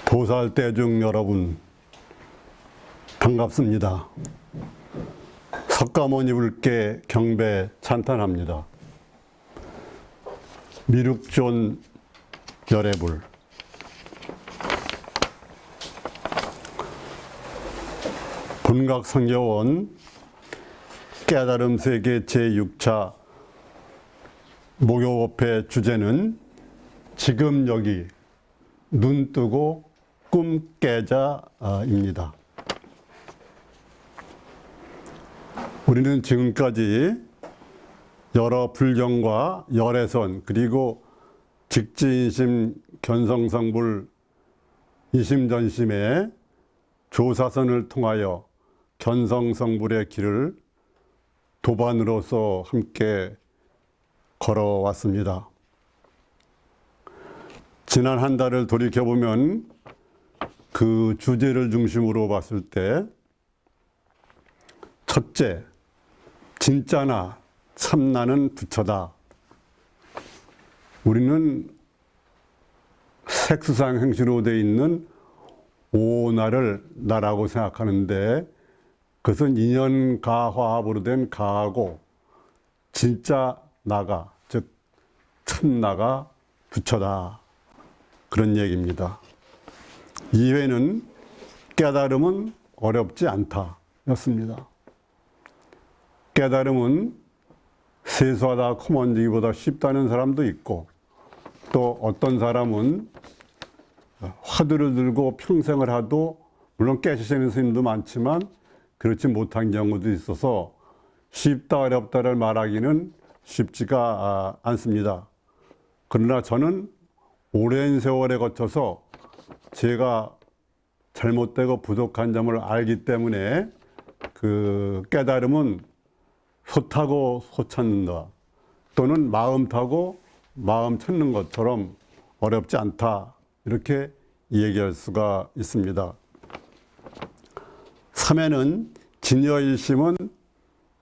보살대중 여러분, 반갑습니다. 석가모니불께 경배 찬탄합니다. 미륵존 열애불. 본각성교원 깨달음세계 제6차 목요법회 주제는 지금 여기 눈 뜨고 꿈 깨자입니다. 우리는 지금까지 여러 불경과 열애선 그리고 직지인심 견성성불 이심전심의 조사선을 통하여 견성성불의 길을 도반으로서 함께 걸어왔습니다. 지난 한 달을 돌이켜보면 그 주제를 중심으로 봤을 때 첫째, 진짜나 참나는 부처다. 우리는 색수상 행시로 되어 있는 오나를 나라고 생각하는데 그것은 인연가화합으로 된 가하고 진짜 나가, 즉 참나가 부처다. 그런 얘기입니다. 이외에는 깨달음은 어렵지 않다 였습니다. 깨달음은 세수하다 코먼지기보다 쉽다는 사람도 있고 또 어떤 사람은 화두를 들고 평생을 하도 물론 깨시는 스님도 많지만 그렇지 못한 경우도 있어서 쉽다 어렵다를 말하기는 쉽지가 않습니다. 그러나 저는 오랜 세월에 거쳐서 제가 잘못되고 부족한 점을 알기 때문에 그 깨달음은 소 타고 소 찾는다 또는 마음 타고 마음 찾는 것처럼 어렵지 않다 이렇게 얘기할 수가 있습니다. 3회는 진여일심은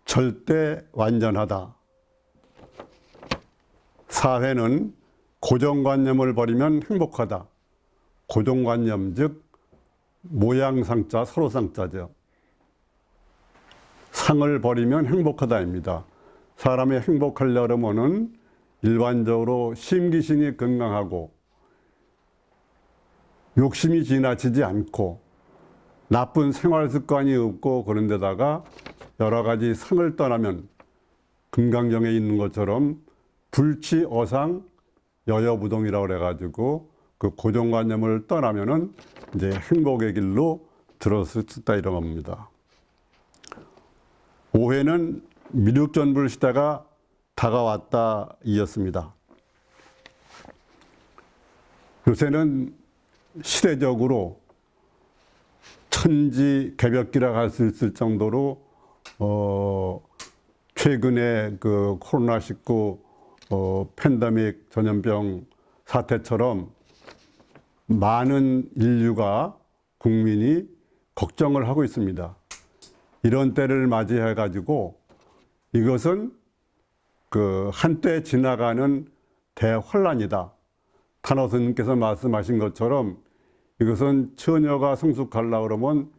절대 완전하다. 4회는 고정관념을 버리면 행복하다. 고정관념 즉 모양상자 서로상자죠. 상을 버리면 행복하다입니다. 사람이 행복하려면은 일반적으로 심기신이 건강하고 욕심이 지나치지 않고 나쁜 생활 습관이 없고 그런 데다가 여러 가지 상을 떠나면 금강경에 있는 것처럼 불치 어상 여여부동이라고 그래가지고 그 고정관념을 떠나면은 이제 행복의 길로 들어설 수 있다 이런 겁니다. 5회는 미륵전불 시대가 다가왔다 이었습니다. 요새는 시대적으로 천지개벽기라고 할 수 있을 정도로 최근에 그 코로나19 팬데믹 전염병 사태처럼 많은 인류가 국민이 걱정을 하고 있습니다. 이런 때를 맞이해 가지고 이것은 그 한때 지나가는 대환란이다. 탄호 스님께서 말씀하신 것처럼 이것은 처녀가 성숙하려고 그러면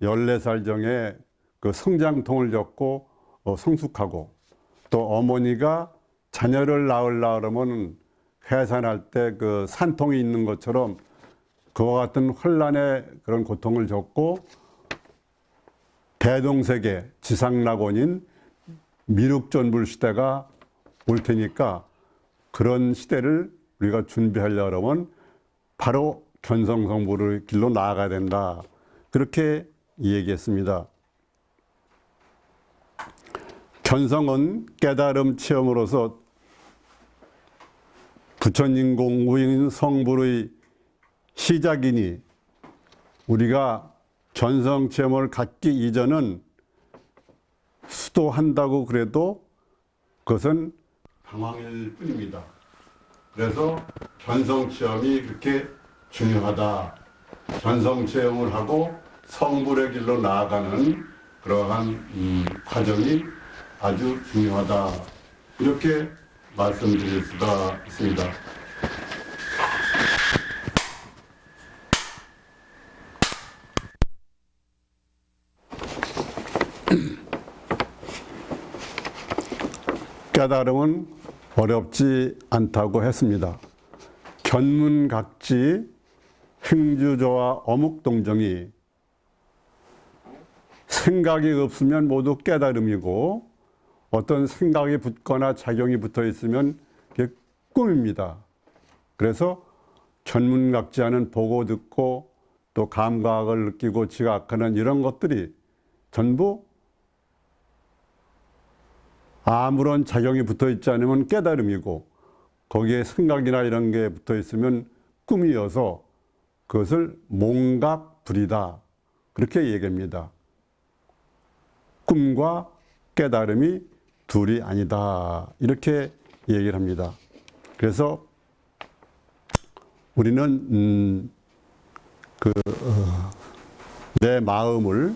14살 정에 그 성장통을 겪고 성숙하고 또 어머니가 자녀를 낳으려고 그러면 해산할 때 그 산통이 있는 것처럼 그와 같은 환란의 그런 고통을 겪고 대동세계 지상낙원인 미륵전불 시대가 올 테니까 그런 시대를 우리가 준비하려고 하면 바로 견성성불의 길로 나아가야 된다. 그렇게 얘기했습니다. 견성은 깨달음 체험으로서 부처님 공부인 성불의 시작이니 우리가 견성 체험을 갖기 이전은 수도한다고 그래도 그것은 방황일 뿐입니다. 그래서 견성체험이 그렇게 중요하다. 견성체험을 하고 성불의 길로 나아가는 그러한 과정이 아주 중요하다. 이렇게 말씀드릴 수가 있습니다. 깨달음은 어렵지 않다고 했습니다. 견문각지 행주조와 어묵동정이 생각이 없으면 모두 깨달음이고 어떤 생각이 붙거나 작용이 붙어 있으면 그게 꿈입니다. 그래서 견문각지하는 보고 듣고 또 감각을 느끼고 지각하는 이런 것들이 전부 아무런 작용이 붙어 있지 않으면 깨달음이고 거기에 생각이나 이런 게 붙어 있으면 꿈이어서 그것을 몽각불이다. 그렇게 얘기합니다. 꿈과 깨달음이 둘이 아니다. 이렇게 얘기를 합니다. 그래서 우리는 내 마음을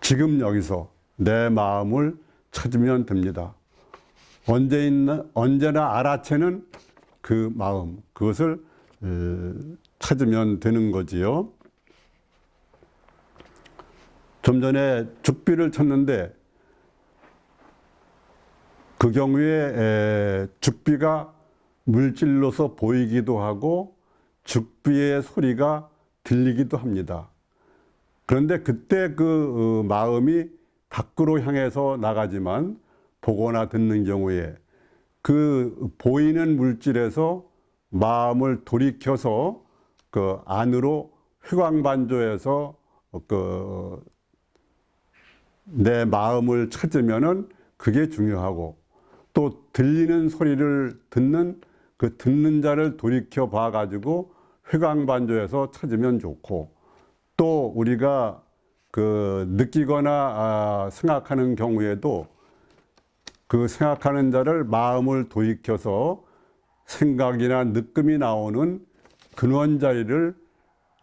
지금 여기서 내 마음을 찾으면 됩니다. 언제나 알아채는 그 마음, 그것을 찾으면 되는 거지요. 좀 전에 죽비를 쳤는데 그 경우에 죽비가 물질로서 보이기도 하고 죽비의 소리가 들리기도 합니다. 그런데 그때 그 마음이 밖으로 향해서 나가지만 보거나 듣는 경우에 그 보이는 물질에서 마음을 돌이켜서 그 안으로 회광반조해서 내 마음을 찾으면은 그게 중요하고 또 들리는 소리를 듣는 그 듣는 자를 돌이켜 봐 가지고 회광반조해서 찾으면 좋고 또 우리가 그 느끼거나 생각하는 경우에도 그 생각하는 자를 마음을 돌이켜서 생각이나 느낌이 나오는 근원 자리를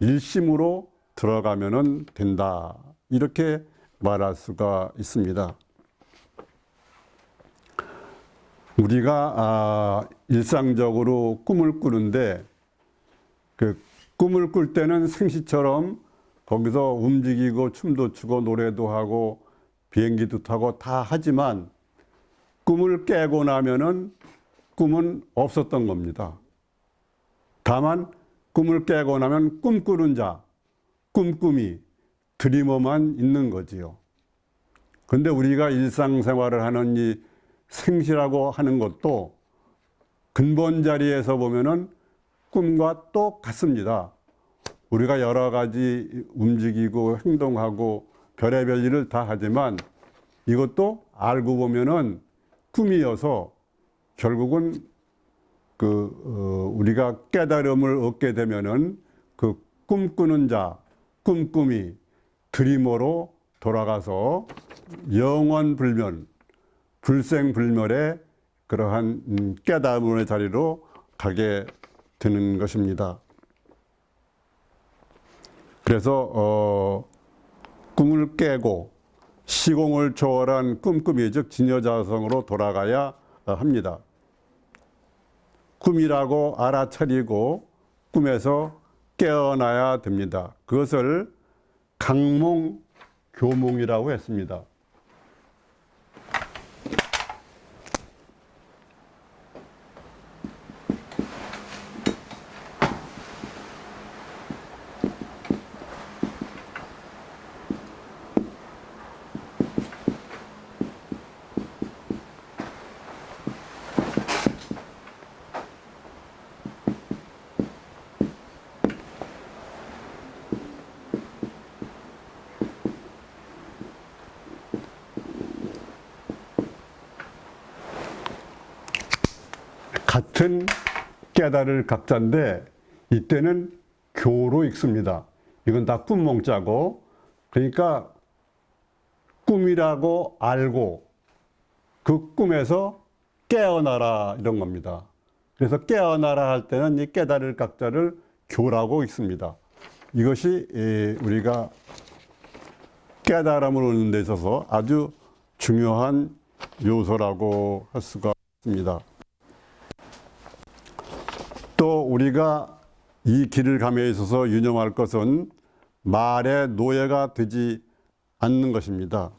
일심으로 들어가면 된다. 이렇게 말할 수가 있습니다. 우리가 일상적으로 꿈을 꾸는데 그 꿈을 꿀 때는 생시처럼 거기서 움직이고 춤도 추고 노래도 하고 비행기도 타고 다 하지만 꿈을 깨고 나면은 꿈은 없었던 겁니다. 다만 꿈을 깨고 나면 꿈꾸는 자, 꿈꾸미, 드리머만 있는 거지요. 그런데 우리가 일상생활을 하는 이 생시라고 하는 것도 근본 자리에서 보면은 꿈과 똑같습니다. 우리가 여러 가지 움직이고 행동하고 별의별 일을 다 하지만 이것도 알고 보면은 꿈이어서 결국은 우리가 깨달음을 얻게 되면은 그 꿈꾸는 자, 꿈꾸미, 드리머로 돌아가서 영원불멸, 불생불멸의 그러한 깨달음의 자리로 가게 되는 것입니다. 그래서 꿈을 깨고 시공을 초월한 꿈꾸미 즉 진여자성으로 돌아가야 합니다. 꿈이라고 알아차리고 꿈에서 깨어나야 됩니다. 그것을 강몽, 교몽이라고 했습니다. 같은 깨달을 각자인데 이때는 교로 읽습니다. 이건 다 꿈몽자고 그러니까 꿈이라고 알고 그 꿈에서 깨어나라 이런 겁니다. 그래서 깨어나라 할 때는 이 깨달을 각자를 교라고 있습니다. 이것이 우리가 깨달음을 얻는 데 있어서 아주 중요한 요소라고 할 수가 있습니다. 또 우리가 이 길을 감에 있어서 유념할 것은 말의 노예가 되지 않는 것입니다.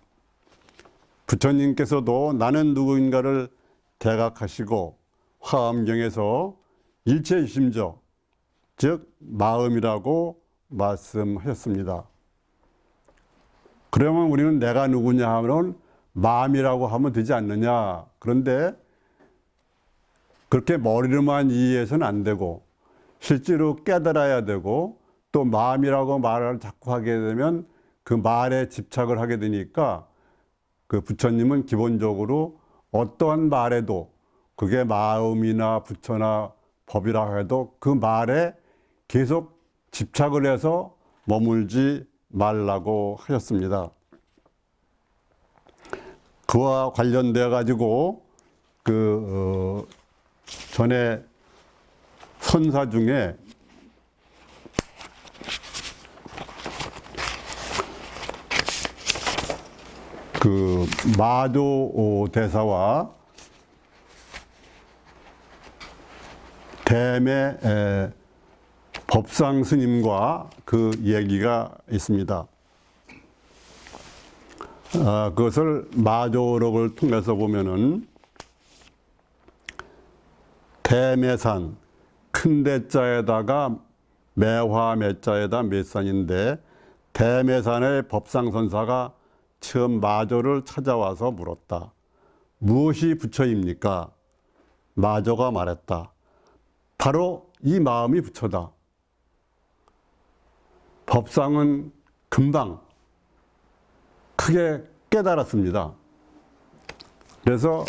부처님께서도 나는 누구인가를 대각하시고 화엄경에서 일체심적, 즉 마음이라고 말씀하셨습니다. 그러면 우리는 내가 누구냐 하면 마음이라고 하면 되지 않느냐. 그런데 그렇게 머리로만 이해해서는 안 되고 실제로 깨달아야 되고 또 마음이라고 말을 자꾸 하게 되면 그 말에 집착을 하게 되니까 그 부처님은 기본적으로 어떠한 말에도 그게 마음이나 부처나 법이라 해도 그 말에 계속 집착을 해서 머물지 말라고 하셨습니다. 그와 관련되어 가지고 전에 선사 중에 마조 대사와 대매 법상 스님과 그 얘기가 있습니다. 그것을 마조록을 통해서 보면은 대매산, 큰 대자에다가 매화 매자에다 매산인데 대매산의 법상선사가 처음 마조를 찾아와서 물었다. 무엇이 부처입니까? 마조가 말했다. 바로 이 마음이 부처다. 법상은 금방 크게 깨달았습니다. 그래서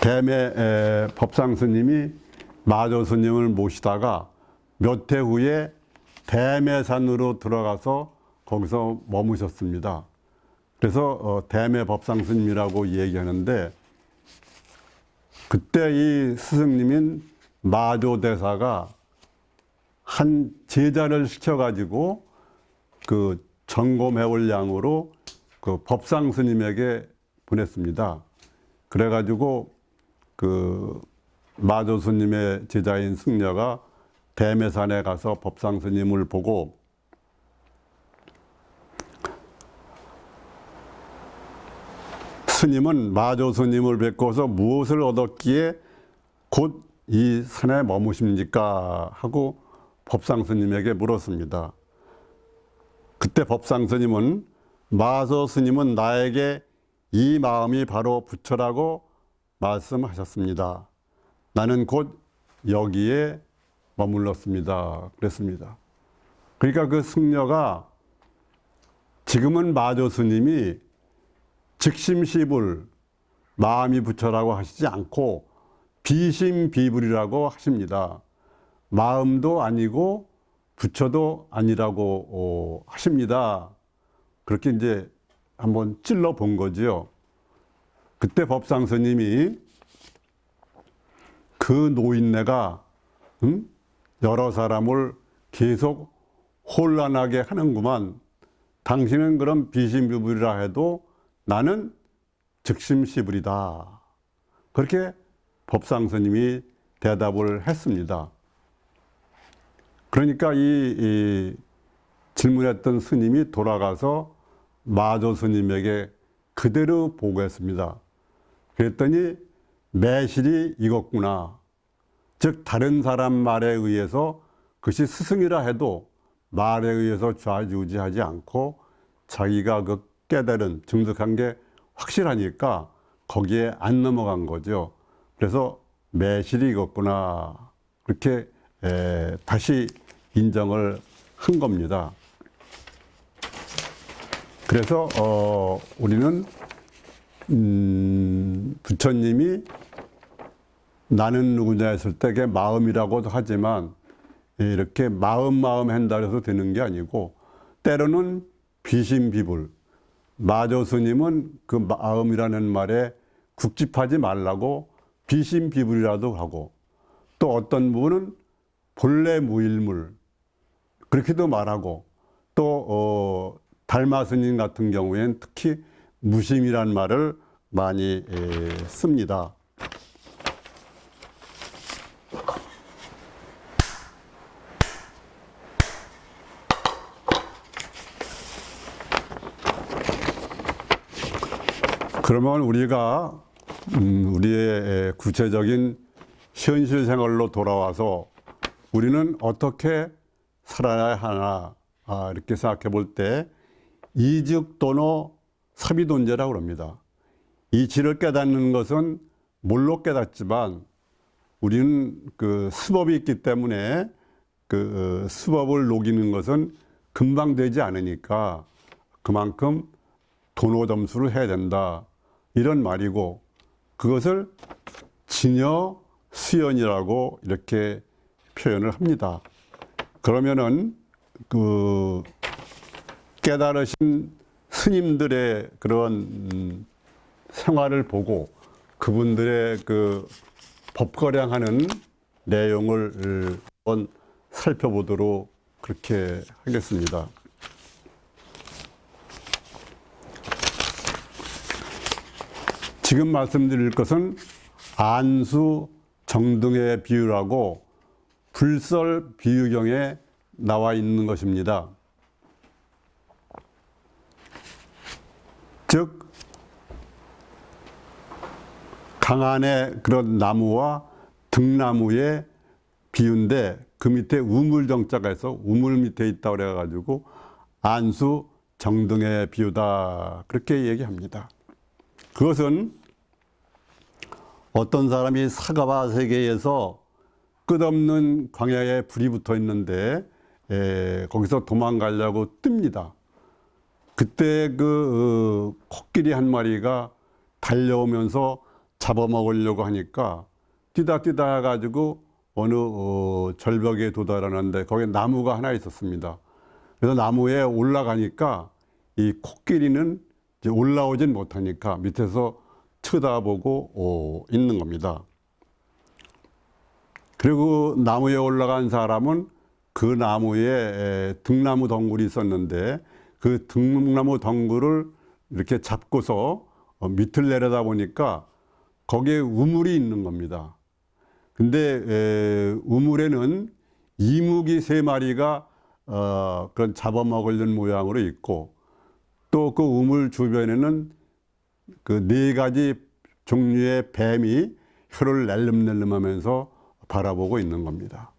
대매 법상 스님이 마조 스님을 모시다가 몇 해 후에 대매산으로 들어가서 거기서 머무셨습니다. 그래서 대매 법상 스님이라고 얘기하는데 그때 이 스승님인 마조 대사가 한 제자를 시켜가지고 그 점검해올 양으로 그 법상 스님에게 보냈습니다. 그래가지고 그 마조 스님의 제자인 승려가 대매산에 가서 법상 스님을 보고 스님은 마조 스님을 뵙고서 무엇을 얻었기에 곧 이 산에 머무십니까? 하고 법상 스님에게 물었습니다. 그때 법상 스님은 마조 스님은 나에게 이 마음이 바로 부처라고 말씀하셨습니다. 나는 곧 여기에 머물렀습니다. 그랬습니다. 그러니까 그 승려가 지금은 마조 스님이 즉심시불 마음이 부처라고 하시지 않고 비심비불이라고 하십니다. 마음도 아니고 부처도 아니라고 하십니다. 그렇게 이제 한번 찔러 본 거지요. 그때 법상 스님이 그 노인네가 여러 사람을 계속 혼란하게 하는구만. 당신은 그럼 비심비불이라 해도 나는 즉심시불이다. 그렇게 법상 스님이 대답을 했습니다. 그러니까 이 질문했던 스님이 돌아가서 마조 스님에게 그대로 보고했습니다. 그랬더니 매실이 익었구나. 즉 다른 사람 말에 의해서 그것이 스승이라 해도 말에 의해서 좌지우지하지 않고 자기가 그 깨달은 증득한 게 확실하니까 거기에 안 넘어간 거죠. 그래서 매실이 익었구나. 그렇게 다시 인정을 한 겁니다. 그래서 우리는 부처님이 나는 누구냐 했을 때 그게 마음이라고도 하지만 이렇게 마음 한다 해서 되는 게 아니고 때로는 비심비불 마조 스님은 그 마음이라는 말에 국집하지 말라고 비심비불이라도 하고, 또 어떤 분은 본래 무일물 그렇게도 말하고, 또 달마 스님 같은 경우에는 특히 무심이란 말을 많이 씁니다. 그러면 우리가 우리의 구체적인 현실 생활로 돌아와서 우리는 어떻게 살아야 하나 이렇게 생각해 볼 때 이즉도노 사비돈제라고 합니다. 이치를 깨닫는 것은 물로 깨닫지만 우리는 그 수법이 있기 때문에 그 수법을 녹이는 것은 금방 되지 않으니까 그만큼 도노 점수를 해야 된다, 이런 말이고, 그것을 진여 수연이라고 이렇게 표현을 합니다. 그러면은 그 깨달으신 스님들의 그런 생활을 보고 그분들의 그 법거량하는 내용을 한번 살펴보도록 그렇게 하겠습니다. 지금 말씀드릴 것은 안수 정등의 비유라고 불설 비유경에 나와 있는 것입니다. 즉 강안의 그런 나무와 등나무의 비유인데, 그 밑에 우물정자가 있어 우물 밑에 있다고 그래가지고 안수 정등의 비유다, 그렇게 얘기합니다. 그것은 어떤 사람이 사가와 세계에서 끝없는 광야에 불이 붙어 있는데 거기서 도망가려고 뜹니다. 그때 그 코끼리 한 마리가 달려오면서 잡아먹으려고 하니까 뛰다 해가지고 어느 절벽에 도달하는데 거기에 나무가 하나 있었습니다. 그래서 나무에 올라가니까 이 코끼리는 이제 올라오진 못하니까 밑에서 쳐다보고 있는 겁니다. 그리고 나무에 올라간 사람은 그 나무에 등나무 덩굴이 있었는데 그 등나무 덩굴을 이렇게 잡고서 밑을 내려다 보니까 거기에 우물이 있는 겁니다. 근데 우물에는 이무기 3마리가 그런 잡아먹으려는 모양으로 있고, 또 그 우물 주변에는 그 4가지 종류의 뱀이 혀를 낼름낼름하면서 바라보고 있는 겁니다.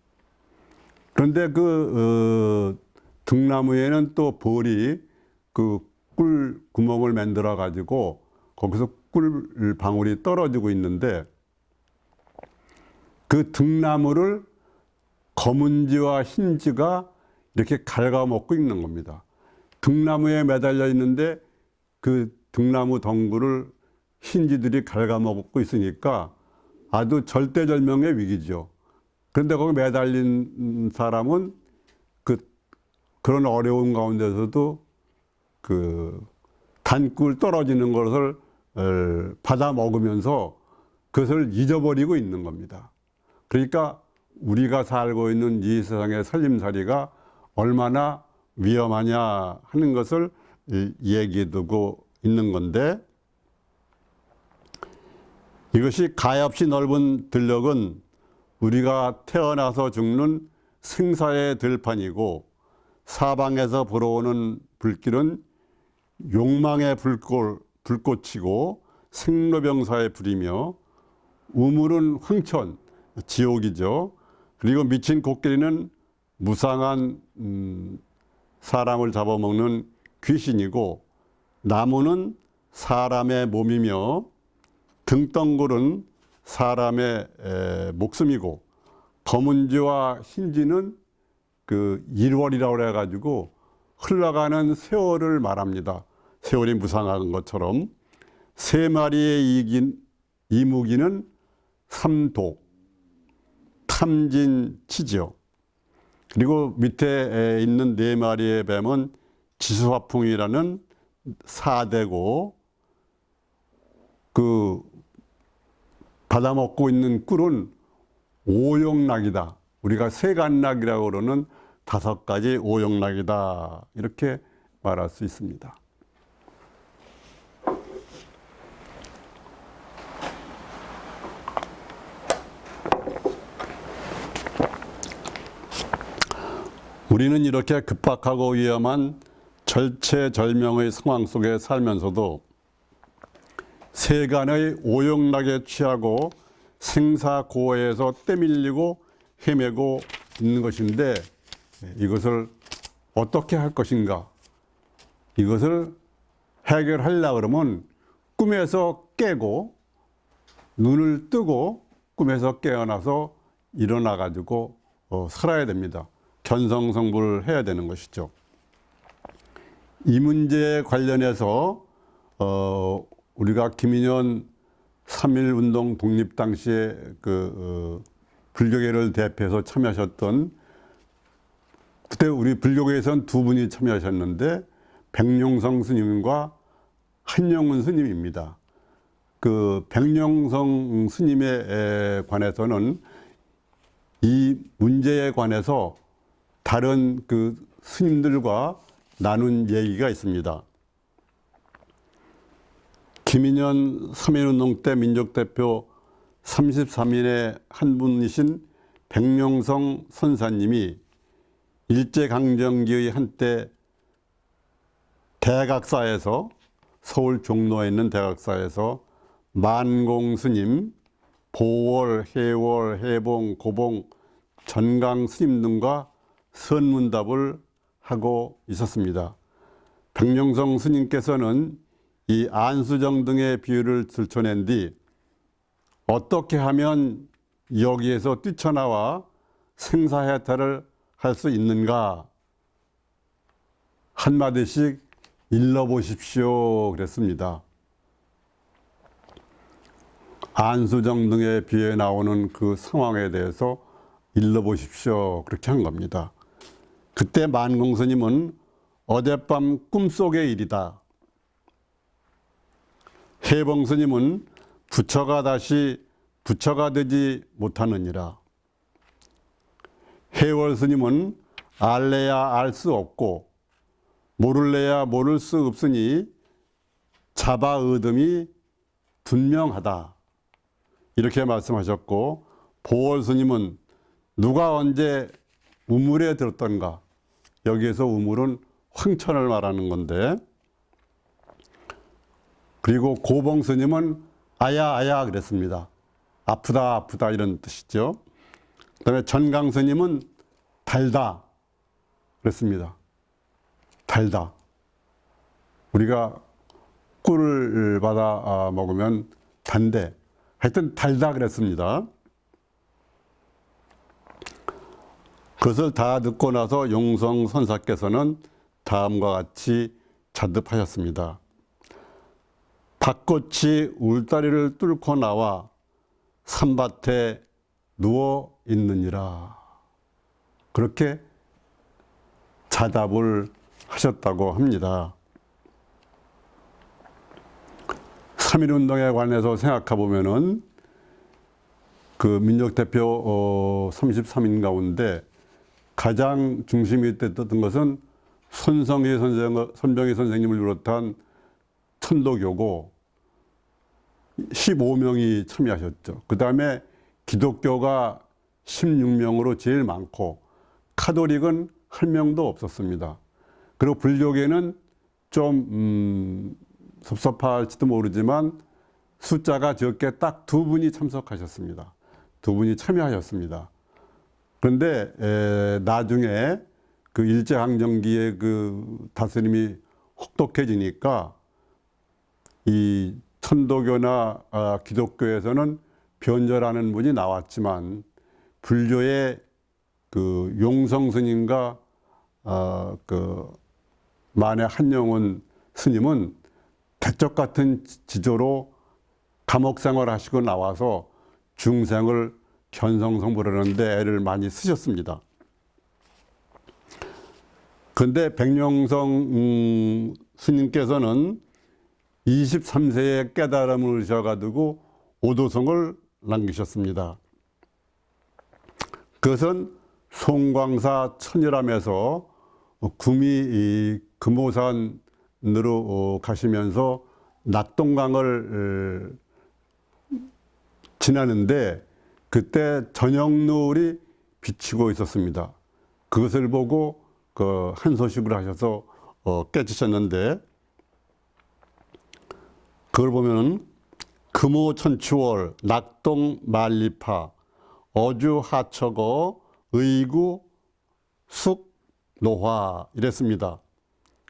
그런데 그 등나무에는 또 벌이 그 꿀 구멍을 만들어 가지고 거기서 꿀 방울이 떨어지고 있는데, 그 등나무를 검은지와 흰지가 이렇게 갉아먹고 있는 겁니다. 등나무에 매달려 있는데 그 등나무 덩굴을 흰지들이 갉아먹고 있으니까 아주 절대절명의 위기죠. 그런데 거기 매달린 사람은 그런 어려운 가운데서도 그 단꿀 떨어지는 것을 받아 먹으면서 그것을 잊어버리고 있는 겁니다. 그러니까 우리가 살고 있는 이 세상의 살림살이가 얼마나 위험하냐 하는 것을 얘기해두고 있는 건데, 이것이 가엾이 넓은 들녘은 우리가 태어나서 죽는 생사의 들판이고, 사방에서 불어오는 불길은 욕망의 불꽃이고 생로병사의 불이며, 우물은 황천, 지옥이죠. 그리고 미친 코끼리는 무상한 사람을 잡아먹는 귀신이고, 나무는 사람의 몸이며 등덩굴은 사람의 목숨이고, 검은지와 흰지는 그 일월이라고 해가지고 흘러가는 세월을 말합니다. 세월이 무상한 것처럼 3마리의 이무기는 삼독, 탐진치죠. 그리고 밑에 있는 4마리의 뱀은 지수화풍이라는 4대고 그 받아먹고 있는 꿀은 오용락이다. 우리가 세간락이라고 그러는 5가지 오용락이다. 이렇게 말할 수 있습니다. 우리는 이렇게 급박하고 위험한 절체절명의 상황 속에 살면서도 세간의 오용락에 취하고 생사고해에서 떼밀리고 헤매고 있는 것인데 이것을 어떻게 할 것인가? 이것을 해결하려고 그러면 꿈에서 깨고 눈을 뜨고 꿈에서 깨어나서 일어나 가지고 살아야 됩니다. 견성성불을 해야 되는 것이죠. 이 문제에 관련해서 우리가 김인현 3.1운동 독립 당시에 불교계를 대표해서 참여하셨던, 그때 우리 불교계에서는 2분이 참여하셨는데 백룡성 스님과 한영훈 스님입니다. 그 백룡성 스님에 관해서는 이 문제에 관해서 다른 그 스님들과 나눈 얘기가 있습니다. 김인현 3.1운동 때 민족대표 33인의 한 분이신 백룡성 선사님이 일제강점기의 한때 대각사에서, 서울 종로에 있는 대각사에서 만공스님, 보월, 해월, 해봉, 고봉, 전강 스님 등과 선문답을 하고 있었습니다. 백룡성 스님께서는 이 안수정 등의 비유를 들춰낸 뒤 어떻게 하면 여기에서 뛰쳐나와 생사해탈을 할 수 있는가 한마디씩 일러보십시오 그랬습니다. 안수정 등의 비유에 나오는 그 상황에 대해서 일러보십시오 그렇게 한 겁니다. 그때 만공스님은 어젯밤 꿈속의 일이다. 해봉스님은 부처가 다시 부처가 되지 못하느니라. 해월스님은 알래야 알 수 없고 모를래야 모를 수 없으니 자바의듬이 분명하다. 이렇게 말씀하셨고, 보월스님은 누가 언제 우물에 들었던가, 여기에서 우물은 황천을 말하는 건데, 그리고 고봉스님은 아야 아야 그랬습니다. 아프다 아프다 이런 뜻이죠. 그 다음에 전강스님은 달다 그랬습니다. 달다. 우리가 꿀을 받아 먹으면 단데, 하여튼 달다 그랬습니다. 그것을 다 듣고 나서 용성 선사께서는 다음과 같이 자듭하셨습니다. 밭꽃이 울다리를 뚫고 나와 산밭에 누워 있느니라. 그렇게 자답을 하셨다고 합니다. 3.1운동에 관해서 생각해 보면은 그 민족대표 33인 가운데 가장 중심이 됐던 것은 손병희 선생님을 비롯한 천도교고 15명이 참여하셨죠. 그 다음에 기독교가 16명으로 제일 많고 카톨릭은 1명도 없었습니다. 그리고 불교계는 좀 섭섭할지도 모르지만 숫자가 적게 딱 2분이 참석하셨습니다. 2분이 참여하셨습니다. 그런데 나중에 그 일제강점기에 그 다스림이 혹독해지니까 이 천도교나 기독교에서는 변절하는 분이 나왔지만 불교의 그 용성 스님과 그 만해 한영훈 스님은 대적 같은 지조로 감옥 생활하시고 나와서 중생을 견성성불하는데 애를 많이 쓰셨습니다. 그런데 백룡성 스님께서는 23세에 깨달음을 얻으셔가지고 오도성을 남기셨습니다. 그것은 송광사 천일암에서 구미 금오산으로 가시면서 낙동강을 지나는데 그때 저녁노을이 비치고 있었습니다. 그것을 보고 한소식을 하셔서 깨지셨는데, 그걸 보면은 금오천추월 낙동 만리파 어주 하처거 의구 숙노화 이랬습니다.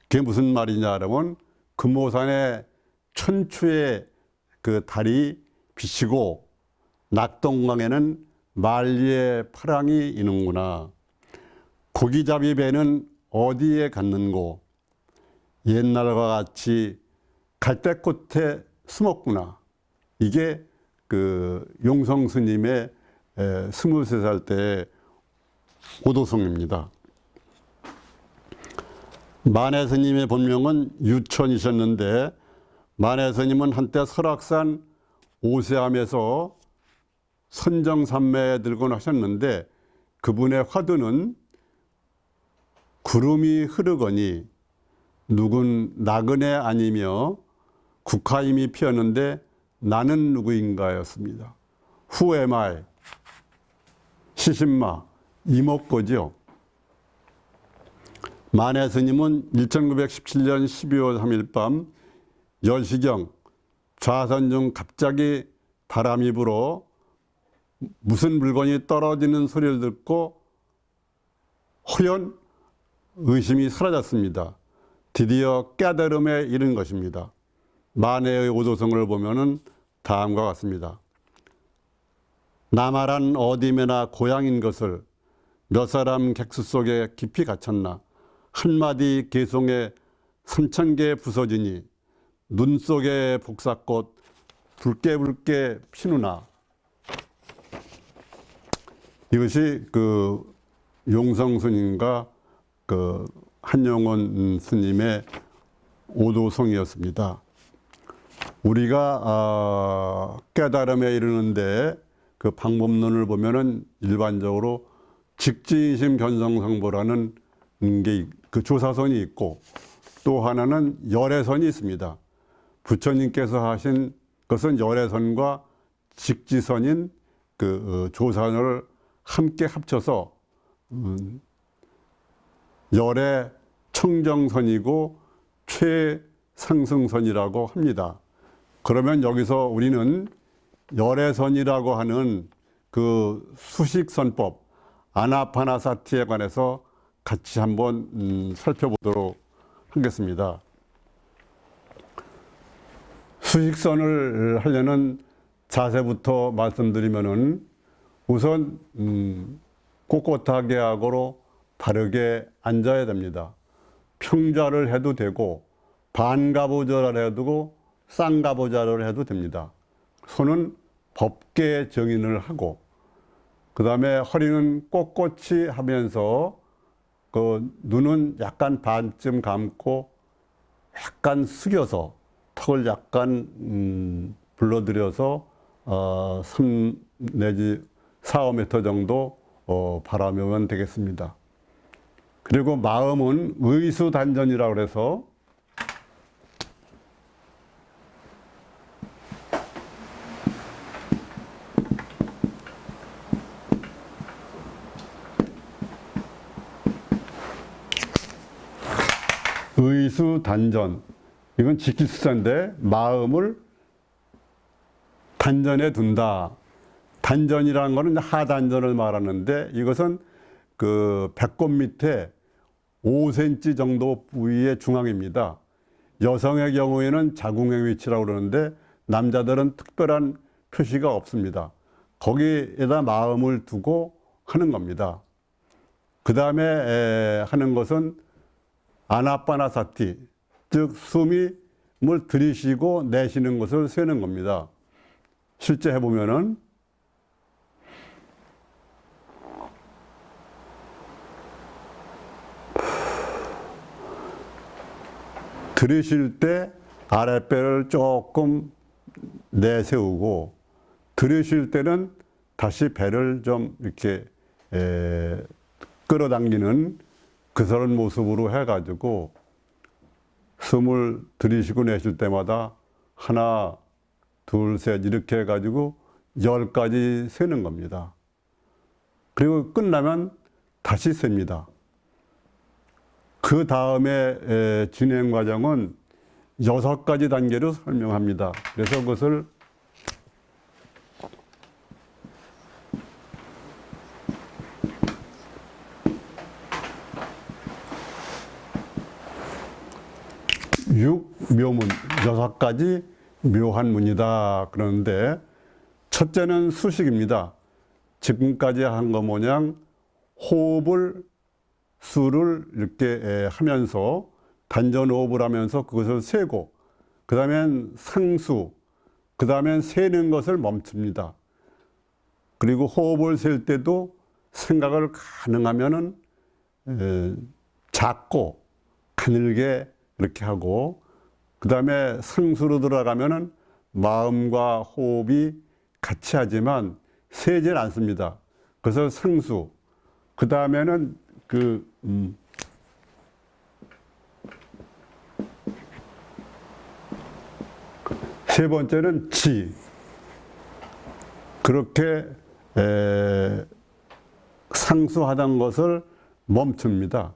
그게 무슨 말이냐 하면 금오산의 천추의 그 달이 비치고 낙동강에는 만리의 파랑이 있는구나. 고기잡이 배는 어디에 갔는고 옛날과 같이 갈대꽃에 숨었구나. 이게 그 용성 스님의 23살 때 오도성입니다. 만해 스님의 본명은 유천이셨는데, 만해 스님은 한때 설악산 오세암에서 선정산매에 들곤 하셨는데, 그분의 화두는 구름이 흐르거니 누군 나그네 아니며 국화임이 피었는데 나는 누구인가였습니다. Who am I? 시신마, 이목고죠. 만해 스님은 1917년 12월 3일 밤 10시경 좌선 중 갑자기 바람이 불어 무슨 물건이 떨어지는 소리를 듣고 호연 의심이 사라졌습니다. 드디어 깨달음에 이른 것입니다. 만해의 오도성을 보면은 다음과 같습니다. 나마란 어디매나 고향인 것을 몇 사람 객수 속에 깊이 갇혔나. 한마디 개송에 3,000개 부서지니 눈 속에 복사꽃 붉게 붉게 피누나. 이것이 그 용성 스님과 그 한용원 스님의 오도성이었습니다. 우리가 깨달음에 이르는데 그 방법론을 보면은 일반적으로 직지심 견성상보라는 게 그 조사선이 있고, 또 하나는 열애선이 있습니다. 부처님께서 하신 것은 열애선과 직지선인 그 조사선을 함께 합쳐서 열애 청정선이고 최상승선이라고 합니다. 그러면 여기서 우리는 열애선이라고 하는 그 수식선법 아나파나사티에 관해서 같이 한번 살펴보도록 하겠습니다. 수식선을 하려는 자세부터 말씀드리면은 우선 꼿꼿하게 하고로 바르게 앉아야 됩니다. 평좌를 해도 되고 반가보좌를 해도 되고 쌍가보좌를 해도 됩니다. 손은 법계 정인을 하고, 그 다음에 허리는 꼿꼿이 하면서 그 눈은 약간 반쯤 감고 약간 숙여서 턱을 약간 불러들여서 3 내지 4, 5m 정도 바라보면 되겠습니다. 그리고 마음은 의수단전이라고 해서 의수단전, 이건 직기수사인데 마음을 단전에 둔다. 단전이라는 것은 하단전을 말하는데, 이것은 그 배꼽 밑에 5cm 정도 부위의 중앙입니다. 여성의 경우에는 자궁의 위치라고 그러는데 남자들은 특별한 표시가 없습니다. 거기에다 마음을 두고 하는 겁니다. 그 다음에 하는 것은 아나파나사티, 즉 숨을 들이쉬고 내쉬는 것을 세는 겁니다. 실제 해보면은 들으실 때 아랫배를 조금 내세우고 들으실 때는 다시 배를 좀 이렇게 끌어당기는 그런 모습으로 해가지고 숨을 들이쉬고 내쉴 때마다 하나, 둘, 셋 이렇게 해가지고 10까지 세는 겁니다. 그리고 끝나면 다시 셉니다. 그 다음에 진행 과정은 6가지 단계로 설명합니다. 그래서 그것을 육묘문, 6가지 묘한 문이다. 그러는데 첫째는 수식입니다. 지금까지 한 거 모양 호흡을 수를 이렇게 하면서 단전호흡을 하면서 그것을 세고 그 다음엔 상수, 그 다음엔 세는 것을 멈춥니다. 그리고 호흡을 셀 때도 생각을 가능하면은 작고 가늘게 이렇게 하고 그 다음에 상수로 들어가면은 마음과 호흡이 같이 하지만 세질 않습니다. 그래서 상수, 그 다음에는 세 번째는 지. 그렇게 상수하던 것을 멈춥니다.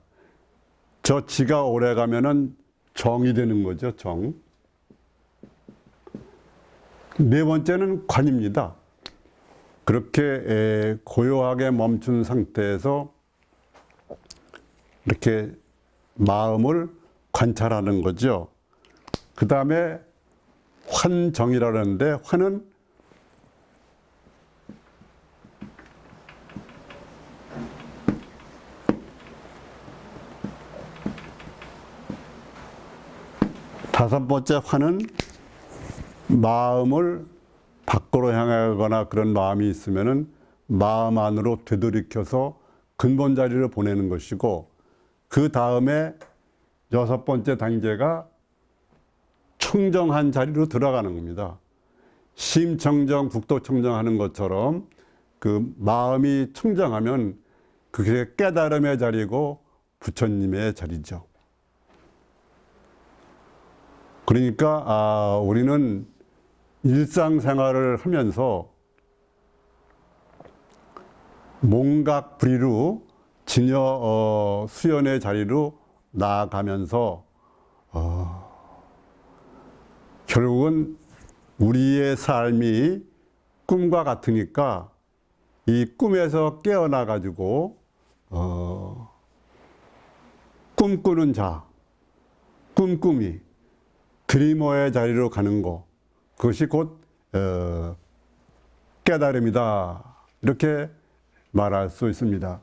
저 지가 오래 가면은 정이 되는 거죠, 정. 네 번째는 관입니다. 그렇게 고요하게 멈춘 상태에서 이렇게 마음을 관찰하는 거죠. 그 다음에 환정이라는데 환은 다섯 번째 환은 마음을 밖으로 향하거나 그런 마음이 있으면은 마음 안으로 되돌이켜서 근본 자리를 보내는 것이고 그 다음에 6번째 단계가 청정한 자리로 들어가는 겁니다. 심청정, 북도청정 하는 것처럼 그 마음이 청정하면 그게 깨달음의 자리고 부처님의 자리죠. 그러니까 우리는 일상생활을 하면서 몽각불이루 진여 수연의 자리로 나아가면서 결국은 우리의 삶이 꿈과 같으니까 이 꿈에서 깨어나 가지고 꿈꾸는 자, 꿈꾸미, 드리머의 자리로 가는 거, 그것이 곧 깨달음이다. 이렇게 말할 수 있습니다.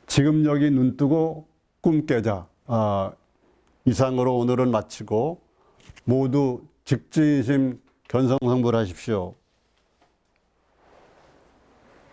지금 여기 눈 뜨고 꿈 깨자. 이상으로 오늘은 마치고 모두 직진심 견성성불하십시오.